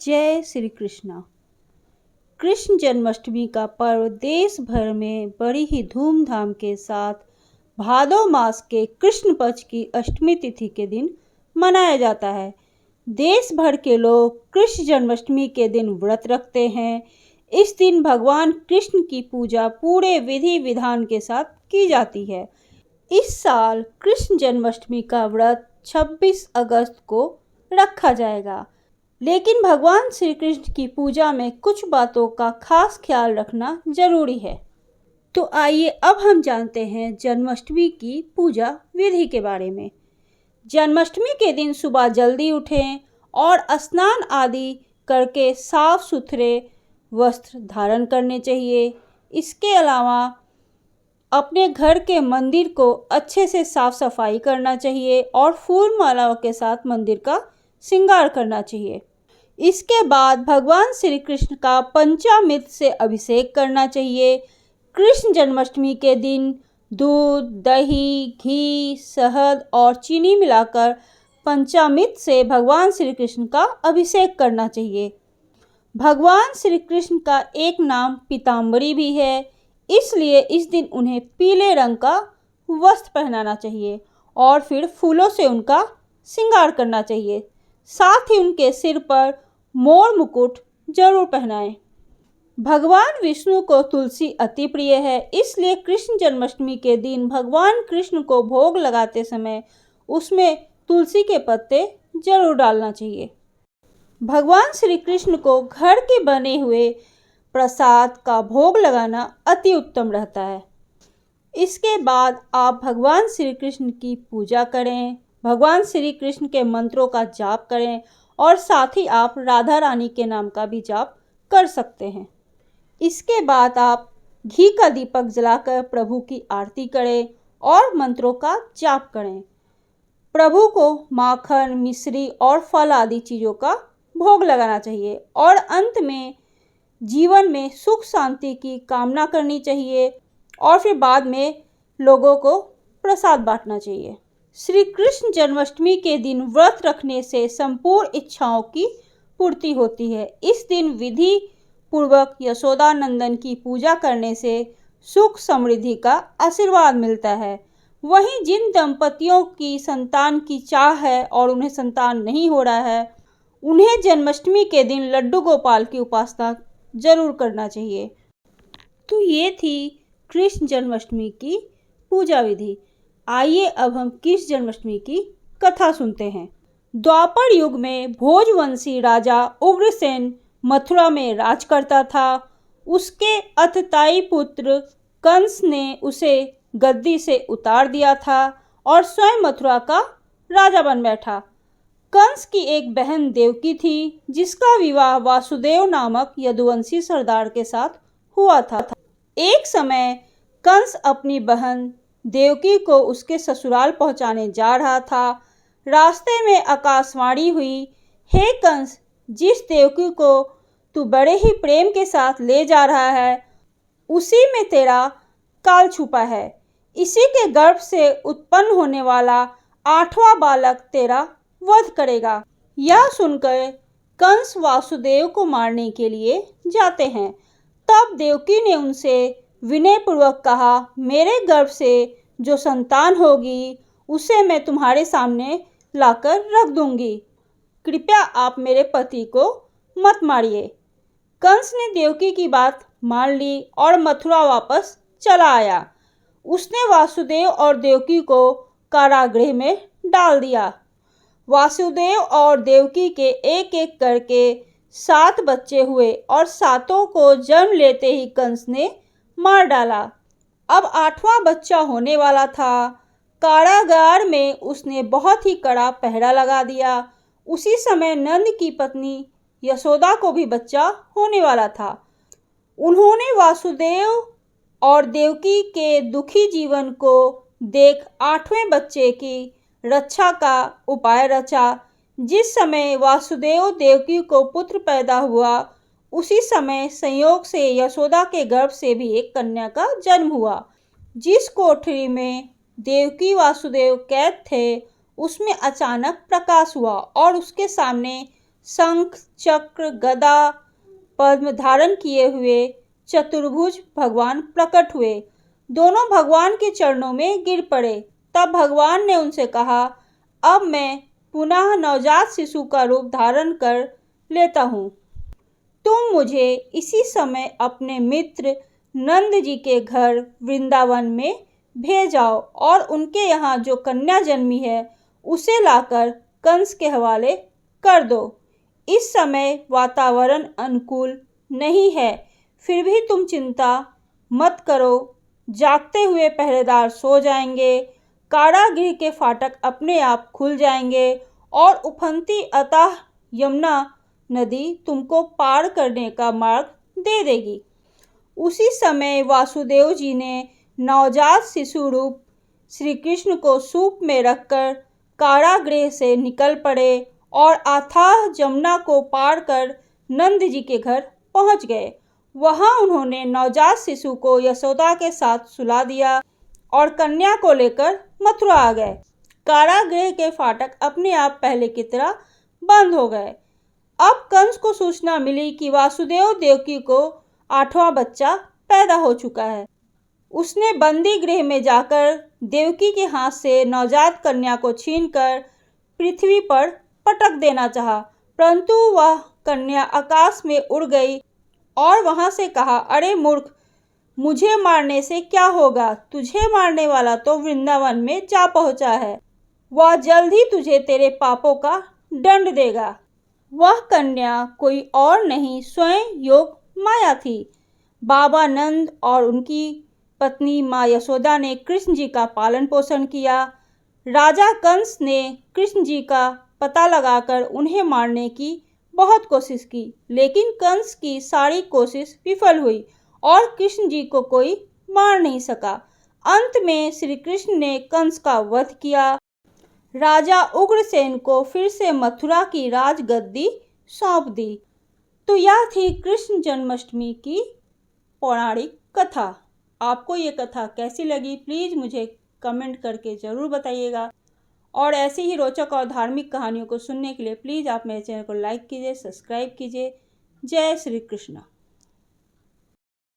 जय श्री कृष्णा। कृष्ण जन्माष्टमी का पर्व देश भर में बड़ी ही धूमधाम के साथ भादो मास के कृष्ण पक्ष की अष्टमी तिथि के दिन मनाया जाता है। देश भर के लोग कृष्ण जन्माष्टमी के दिन व्रत रखते हैं। इस दिन भगवान कृष्ण की पूजा पूरे विधि विधान के साथ की जाती है। इस साल कृष्ण जन्माष्टमी का व्रत 26 अगस्त को रखा जाएगा, लेकिन भगवान श्री कृष्ण की पूजा में कुछ बातों का खास ख्याल रखना जरूरी है। तो आइए अब हम जानते हैं जन्माष्टमी की पूजा विधि के बारे में। जन्माष्टमी के दिन सुबह जल्दी उठें और स्नान आदि करके साफ सुथरे वस्त्र धारण करने चाहिए। इसके अलावा अपने घर के मंदिर को अच्छे से साफ सफाई करना चाहिए और फूल मालाओं के साथ मंदिर का श्रृंगार करना चाहिए। इसके बाद भगवान श्री कृष्ण का पंचामृत से अभिषेक करना चाहिए। कृष्ण जन्माष्टमी के दिन दूध, दही, घी, शहद और चीनी मिलाकर पंचामृत से भगवान श्री कृष्ण का अभिषेक करना चाहिए। भगवान श्री कृष्ण का एक नाम पीताम्बरी भी है, इसलिए इस दिन उन्हें पीले रंग का वस्त्र पहनाना चाहिए और फिर फूलों से उनका श्रृंगार करना चाहिए। साथ ही उनके सिर पर मोर मुकुट जरूर पहनाएं। भगवान विष्णु को तुलसी अति प्रिय है, इसलिए कृष्ण जन्माष्टमी के दिन भगवान कृष्ण को भोग लगाते समय उसमें तुलसी के पत्ते जरूर डालना चाहिए। भगवान श्री कृष्ण को घर के बने हुए प्रसाद का भोग लगाना अति उत्तम रहता है। इसके बाद आप भगवान श्री कृष्ण की पूजा करें, भगवान श्री कृष्ण के मंत्रों का जाप करें और साथ ही आप राधा रानी के नाम का भी जाप कर सकते हैं। इसके बाद आप घी का दीपक जलाकर प्रभु की आरती करें और मंत्रों का जाप करें। प्रभु को माखन, मिश्री और फल आदि चीज़ों का भोग लगाना चाहिए और अंत में जीवन में सुख शांति की कामना करनी चाहिए और फिर बाद में लोगों को प्रसाद बांटना चाहिए। श्री कृष्ण जन्माष्टमी के दिन व्रत रखने से संपूर्ण इच्छाओं की पूर्ति होती है। इस दिन विधि पूर्वक यशोदा नंदन की पूजा करने से सुख समृद्धि का आशीर्वाद मिलता है। वहीं जिन दंपतियों की संतान की चाह है और उन्हें संतान नहीं हो रहा है, उन्हें जन्माष्टमी के दिन लड्डू गोपाल की उपासना जरूर करना चाहिए। तो ये थी कृष्ण जन्माष्टमी की पूजा विधि। आइए अब हम कृष्ण जन्माष्टमी की कथा सुनते हैं। द्वापर युग में भोजवंशी राजा उग्रसेन मथुरा में राज करता था। उसके अतताई पुत्र कंस ने उसे गद्दी से उतार दिया था और स्वयं मथुरा का राजा बन बैठा। कंस की एक बहन देवकी थी, जिसका विवाह वासुदेव नामक यदुवंशी सरदार के साथ हुआ था। एक समय कंस अपनी बहन देवकी को उसके ससुराल पहुंचाने जा रहा था। रास्ते में आकाशवाणी हुई, हे कंस, जिस देवकी को तू बड़े ही प्रेम के साथ ले जा रहा है, उसी में तेरा काल छुपा है। इसी के गर्भ से उत्पन्न होने वाला 8वां बालक तेरा वध करेगा। यह सुनकर कंस वासुदेव को मारने के लिए जाते हैं। तब देवकी ने उनसे विनय पूर्वक कहा, मेरे गर्भ से जो संतान होगी उसे मैं तुम्हारे सामने लाकर रख दूंगी। कृपया आप मेरे पति को मत मारिए। कंस ने देवकी की बात मान ली और मथुरा वापस चला आया। उसने वासुदेव और देवकी को कारागृह में डाल दिया। वासुदेव और देवकी के एक एक करके 7 बच्चे हुए और 7 को जन्म लेते ही कंस ने मार डाला। अब 8वां बच्चा होने वाला था। कारागार में उसने बहुत ही कड़ा पहरा लगा दिया। उसी समय नंद की पत्नी यशोदा को भी बच्चा होने वाला था। उन्होंने वासुदेव और देवकी के दुखी जीवन को देख 8वें बच्चे की रक्षा का उपाय रचा। जिस समय वासुदेव देवकी को पुत्र पैदा हुआ, उसी समय संयोग से यशोदा के गर्भ से भी एक कन्या का जन्म हुआ। जिस कोठरी में देवकी वासुदेव कैद थे, उसमें अचानक प्रकाश हुआ और उसके सामने शंख, चक्र, गदा, पद्म धारण किए हुए चतुर्भुज भगवान प्रकट हुए। दोनों भगवान के चरणों में गिर पड़े। तब भगवान ने उनसे कहा, अब मैं पुनः नवजात शिशु का रूप धारण कर लेता हूँ। तुम मुझे इसी समय अपने मित्र नंद जी के घर वृंदावन में भेजाओ और उनके यहाँ जो कन्या जन्मी है उसे लाकर कंस के हवाले कर दो। इस समय वातावरण अनुकूल नहीं है, फिर भी तुम चिंता मत करो। जागते हुए पहरेदार सो जाएंगे, कारागृह के फाटक अपने आप खुल जाएंगे और उफनती अथाह यमुना नदी तुमको पार करने का मार्ग दे देगी। उसी समय वासुदेव जी ने नवजात शिशु रूप श्री कृष्ण को सूप में रखकर कारागृह से निकल पड़े और अथाह यमुना को पार कर नंद जी के घर पहुंच गए। वहां उन्होंने नवजात शिशु को यशोदा के साथ सुला दिया और कन्या को लेकर मथुरा आ गए। कारागृह के फाटक अपने आप पहले की तरह बंद हो गए। अब कंस को सूचना मिली कि वासुदेव देवकी को 8वां बच्चा पैदा हो चुका है। उसने बंदी गृह में जाकर देवकी के हाथ से नवजात कन्या को छीनकर पृथ्वी पर पटक देना चाहा, परंतु वह कन्या आकाश में उड़ गई और वहां से कहा, अरे मूर्ख, मुझे मारने से क्या होगा? तुझे मारने वाला तो वृंदावन में जा पहुंचा है। वह जल्द ही तुझे तेरे पापों का दंड देगा। वह कन्या कोई और नहीं, स्वयं योग माया थी। बाबा नंद और उनकी पत्नी माँ यशोदा ने कृष्ण जी का पालन पोषण किया। राजा कंस ने कृष्ण जी का पता लगाकर उन्हें मारने की बहुत कोशिश की, लेकिन कंस की सारी कोशिश विफल हुई और कृष्ण जी को कोई मार नहीं सका। अंत में श्री कृष्ण ने कंस का वध किया। राजा उग्रसेन को फिर से मथुरा की राजगद्दी सौंप दी। तो यह थी कृष्ण जन्माष्टमी की पौराणिक कथा। आपको ये कथा कैसी लगी प्लीज़ मुझे कमेंट करके ज़रूर बताइएगा। और ऐसी ही रोचक और धार्मिक कहानियों को सुनने के लिए प्लीज़ आप मेरे चैनल को लाइक कीजिए, सब्सक्राइब कीजिए। जय श्री कृष्ण।